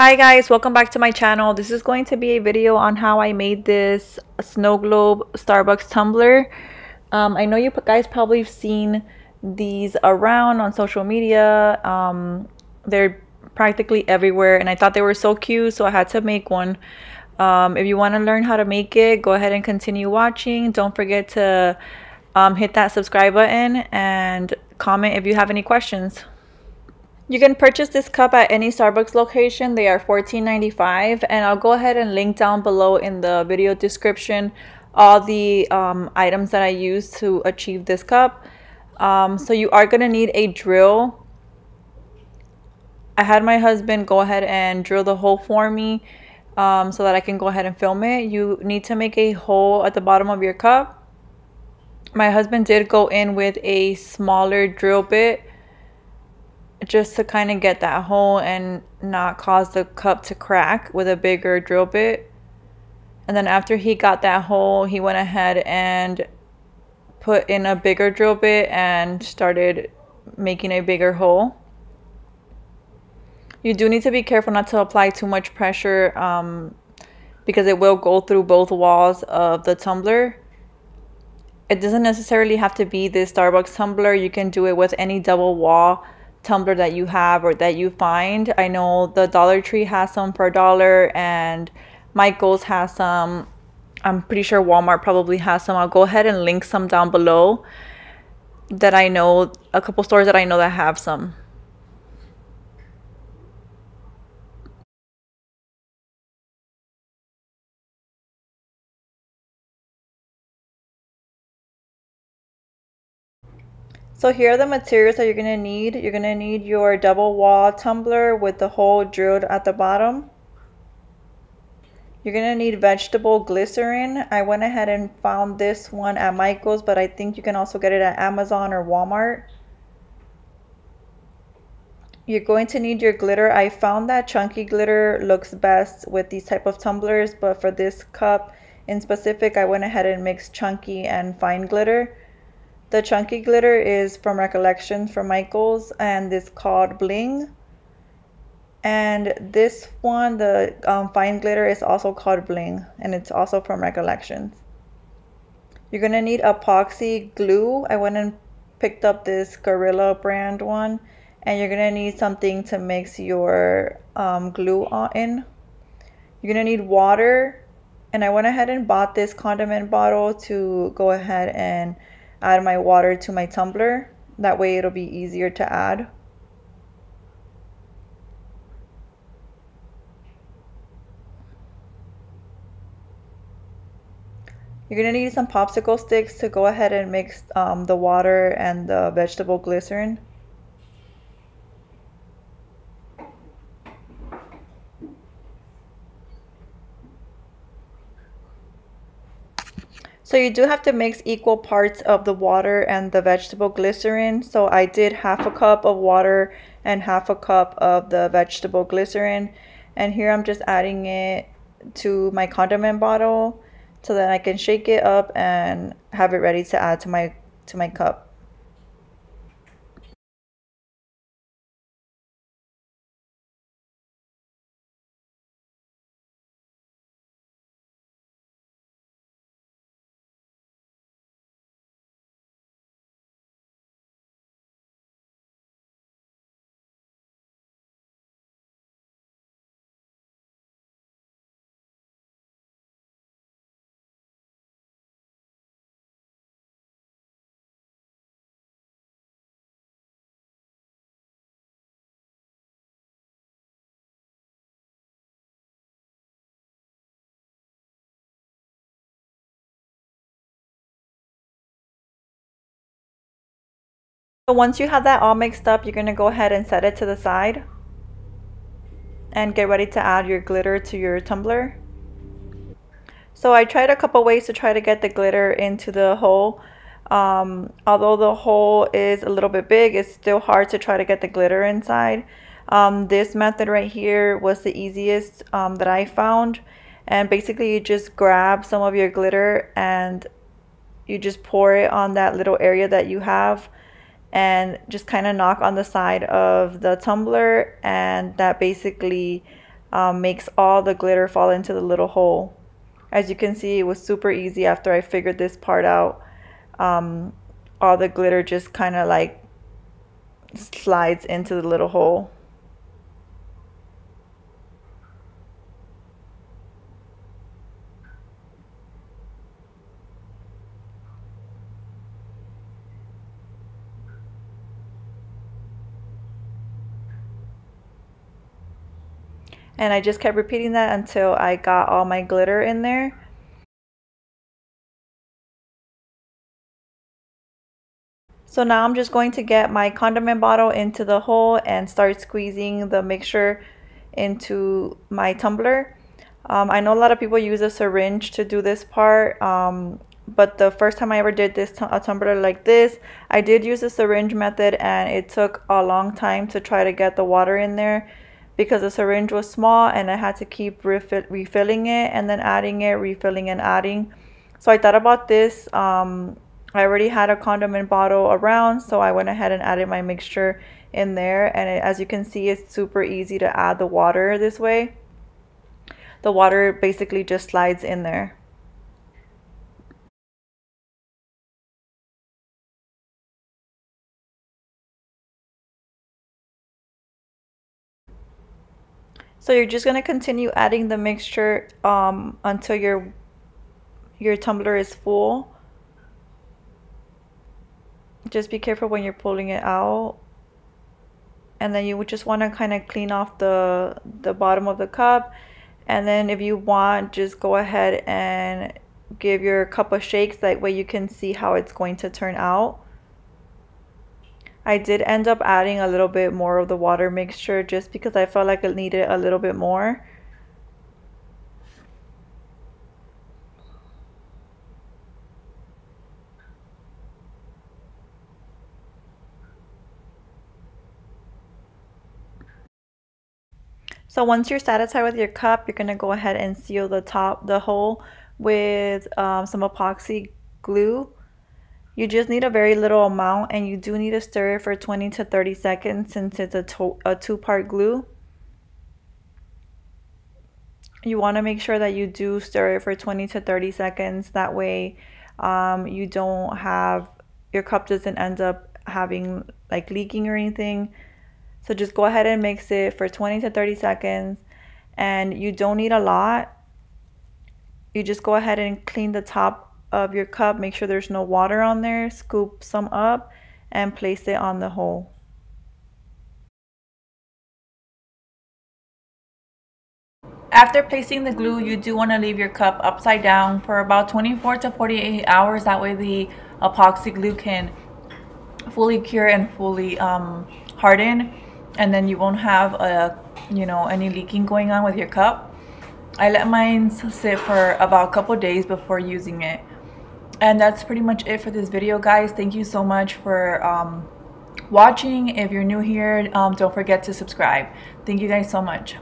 Hi guys, welcome back to my channel. This is going to be a video on how I made this snow globe Starbucks tumbler. I know you guys probably have seen these around on social media. They're practically everywhere and I thought they were so cute, so I had to make one. If you want to learn how to make it, go ahead and continue watching. Don't forget to hit that subscribe button and comment if you have any questions. You can purchase this cup at any Starbucks location. They are $14.95, and I'll go ahead and link down below in the video description all the items that I used to achieve this cup. So you are going to need a drill. I had my husband go ahead and drill the hole for me so that I can go ahead and film it. You need to make a hole at the bottom of your cup. My husband did go in with a smaller drill bit just to kind of get that hole and not cause the cup to crack with a bigger drill bit. And then after he got that hole, he went ahead and put in a bigger drill bit and started making a bigger hole. You do need to be careful not to apply too much pressure because it will go through both walls of the tumbler. It doesn't necessarily have to be this Starbucks tumbler. You can do it with any double wall tumbler that you have or that you find. I know the Dollar Tree has some for $1 and Michael's has some. I'm pretty sure Walmart probably has some. I'll go ahead and link some down below that I know, a couple stores that I know that have some. So here are the materials that you're going to need. You're going to need your double wall tumbler with the hole drilled at the bottom. You're going to need vegetable glycerin. I went ahead and found this one at Michael's, but I think you can also get it at Amazon or Walmart. You're going to need your glitter. I found that chunky glitter looks best with these type of tumblers, but for this cup in specific, I went ahead and mixed chunky and fine glitter. The chunky glitter is from Recollection from Michael's and it's called Bling. And this one, the fine glitter, is also called Bling and it's also from Recollections. You're going to need epoxy glue. I went and picked up this Gorilla brand one. And you're going to need something to mix your glue in. You're going to need water. And I went ahead and bought this condiment bottle to go ahead and add my water to my tumbler. That way it'll be easier to add. You're going to need some popsicle sticks to go ahead and mix the water and the vegetable glycerin. So you do have to mix equal parts of the water and the vegetable glycerin. So I did half a cup of water and half a cup of the vegetable glycerin. And here I'm just adding it to my condiment bottle so that I can shake it up and have it ready to add to my cup. So once you have that all mixed up, you're going to go ahead and set it to the side and get ready to add your glitter to your tumbler. So I tried a couple ways to try to get the glitter into the hole. Although the hole is a little bit big, it's still hard to try to get the glitter inside. This method right here was the easiest that I found. And basically you just grab some of your glitter and you just pour it on that little area that you have and just kind of knock on the side of the tumbler, and that basically makes all the glitter fall into the little hole. As you can see, it was super easy after I figured this part out. All the glitter just kind of like slides into the little hole. And I just kept repeating that until I got all my glitter in there. So now I'm just going to get my condiment bottle into the hole and start squeezing the mixture into my tumbler. I know a lot of people use a syringe to do this part, but the first time I ever did this a tumbler like this, I did use the syringe method, and it took a long time to try to get the water in there because the syringe was small and I had to keep refilling it and then adding it, refilling and adding. So I thought about this. I already had a condiment bottle around, so I went ahead and added my mixture in there, and as you can see, it's super easy to add the water this way. The water basically just slides in there. So you're just going to continue adding the mixture until your tumbler is full. Just be careful when you're pulling it out. And then you would just want to kind of clean off the bottom of the cup. And then if you want, just go ahead and give your cup a shake. That way you can see how it's going to turn out. I did end up adding a little bit more of the water mixture just because I felt like it needed a little bit more. So once you're satisfied with your cup, you're gonna go ahead and seal the hole with some epoxy glue. You just need a very little amount, and you do need to stir it for 20 to 30 seconds since it's a two-part glue. You want to make sure that you do stir it for 20 to 30 seconds. That way you don't have, your cup doesn't end up having like leaking or anything. So just go ahead and mix it for 20 to 30 seconds. And you don't need a lot. You just go ahead and clean the top of your cup. Make sure there's no water on there. Scoop some up and place it on the hole. After placing the glue, you do want to leave your cup upside down for about 24 to 48 hours. That way the epoxy glue can fully cure and fully harden, and then you won't have any leaking going on with your cup. I let mine sit for about a couple days before using it. And that's pretty much it for this video, guys. Thank you so much for watching. If you're new here, don't forget to subscribe. Thank you guys so much.